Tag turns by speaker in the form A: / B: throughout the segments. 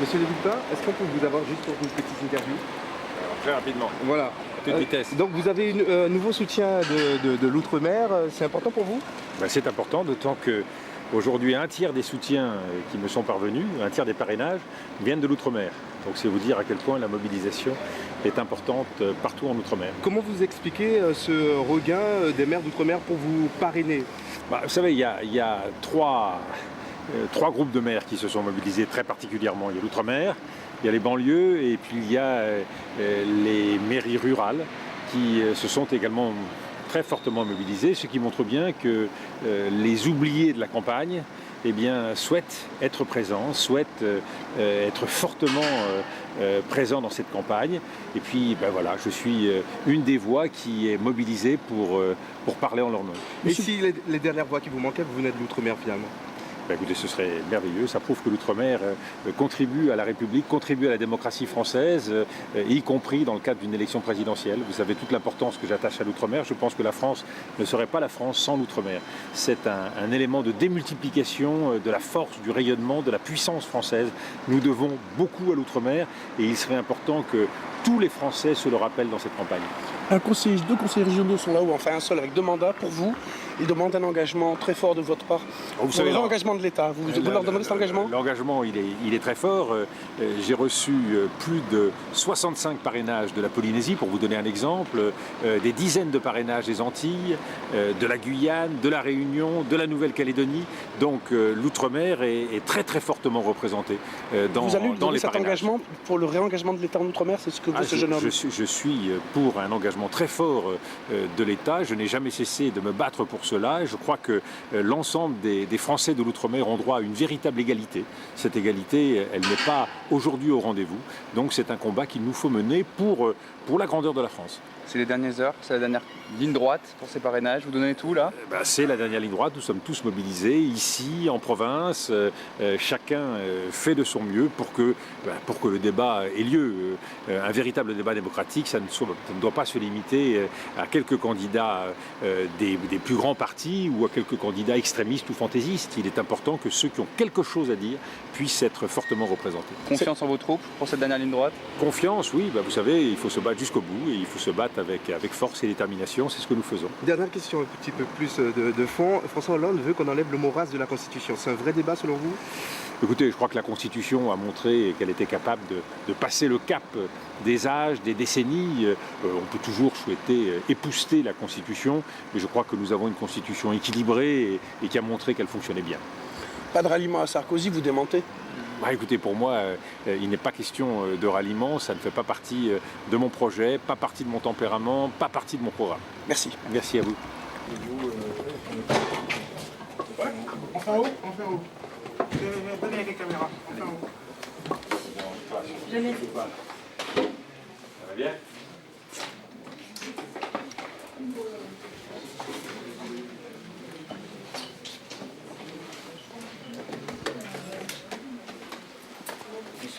A: Monsieur Le Villepin, est-ce qu'on peut vous avoir juste pour une petite interview?
B: Très rapidement.
A: Voilà.
B: À toute vitesse.
A: Donc vous avez un nouveau soutien de l'outre-mer, c'est important pour vous?
B: C'est important, d'autant que aujourd'hui un tiers des soutiens qui me sont parvenus, un tiers des parrainages, viennent de l'outre-mer. Donc c'est vous dire à quel point la mobilisation est importante partout en outre-mer.
A: Comment vous expliquez ce regain des maires d'outre-mer pour vous parrainer?
B: Vous savez, il y a trois groupes de maires qui se sont mobilisés très particulièrement. Il y a l'outre-mer, il y a les banlieues et puis il y a les mairies rurales qui se sont également très fortement mobilisées, ce qui montre bien que les oubliés de la campagne souhaitent être présents, souhaitent être fortement présents dans cette campagne. Et puis voilà, je suis une des voix qui est mobilisée pour parler en leur nom.
A: Et si les dernières voix qui vous manquaient, vous venez de l'outre-mer finalement?
B: Écoutez, ce serait merveilleux. Ça prouve que l'outre-mer contribue à la République, contribue à la démocratie française, y compris dans le cadre d'une élection présidentielle. Vous savez toute l'importance que j'attache à l'outre-mer. Je pense que la France ne serait pas la France sans l'outre-mer. C'est un élément de démultiplication de la force, du rayonnement, de la puissance française. Nous devons beaucoup à l'outre-mer et il serait important que tous les Français se le rappellent dans cette campagne.
C: Deux conseillers régionaux sont là, ou enfin un seul avec 2 mandats pour vous. Ils demandent un engagement très fort de votre part.
B: Vous savez,
C: l'engagement de l'État, vous leur demandez cet engagement?
B: L'engagement, il est très fort. J'ai reçu plus de 65 parrainages de la Polynésie, pour vous donner un exemple, des dizaines de parrainages des Antilles, de la Guyane, de la Réunion, de la Nouvelle-Calédonie. Donc l'outre-mer est très très fortement représenté dans
C: vous allez
B: dans les
C: cet
B: parrainages.
C: Engagement pour le réengagement de l'État en outre-mer, c'est ce que veut ce jeune homme?
B: Je suis pour un engagement très fort de l'État. Je n'ai jamais cessé de me battre pour cela. Et je crois que l'ensemble des Français de l'outre-mer ont droit à une véritable égalité. Cette égalité, elle n'est pas aujourd'hui au rendez-vous. Donc c'est un combat qu'il nous faut mener pour la grandeur de la France.
D: C'est les dernières heures, c'est la dernière ligne droite pour ces parrainages. Vous donnez tout là?
B: C'est la dernière ligne droite, nous sommes tous mobilisés ici, en province. Chacun fait de son mieux pour que le débat ait lieu. Un véritable débat démocratique, ça ne doit pas se limiter à quelques candidats des plus grands partis ou à quelques candidats extrémistes ou fantaisistes. Il est important que ceux qui ont quelque chose à dire puissent être fortement représentés.
D: Confiance en vos troupes pour cette dernière ligne droite?
B: Confiance, oui. Vous savez, il faut se battre jusqu'au bout et il faut se battre avec force et détermination. C'est ce que nous faisons.
A: Dernière question, un petit peu plus de fond. François Hollande veut qu'on enlève le mot race de la Constitution. C'est un vrai débat selon vous?
B: Écoutez, je crois que la Constitution a montré qu'elle était capable de passer le cap des âges, des décennies. On peut toujours souhaiter épousseter la Constitution, mais je crois que nous avons une Constitution équilibrée et qui a montré qu'elle fonctionnait bien.
C: Pas de ralliement à Sarkozy, vous démentez?
B: Écoutez, pour moi, il n'est pas question de ralliement, ça ne fait pas partie de mon projet, pas partie de mon tempérament, pas partie de mon programme.
C: Merci.
B: Merci à vous.
C: Enfin haut, enfin haut. Venez avec la caméra, enfin haut.
B: Jamais. Ça va bien?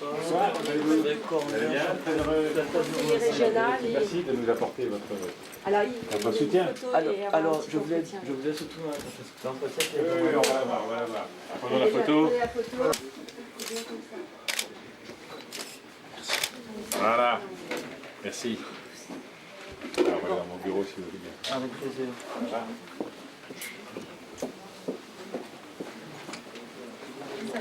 B: Bonsoir, vous allez bien? Très heureux. Merci de nous apporter votre soutien.
E: Alors, je vous ai surtout l'entretien.
B: Oui, on va voir. Prenons la photo. Voilà. Merci. Alors, voilà mon bureau si vous voulez bien.
E: Avec plaisir.
B: Voilà.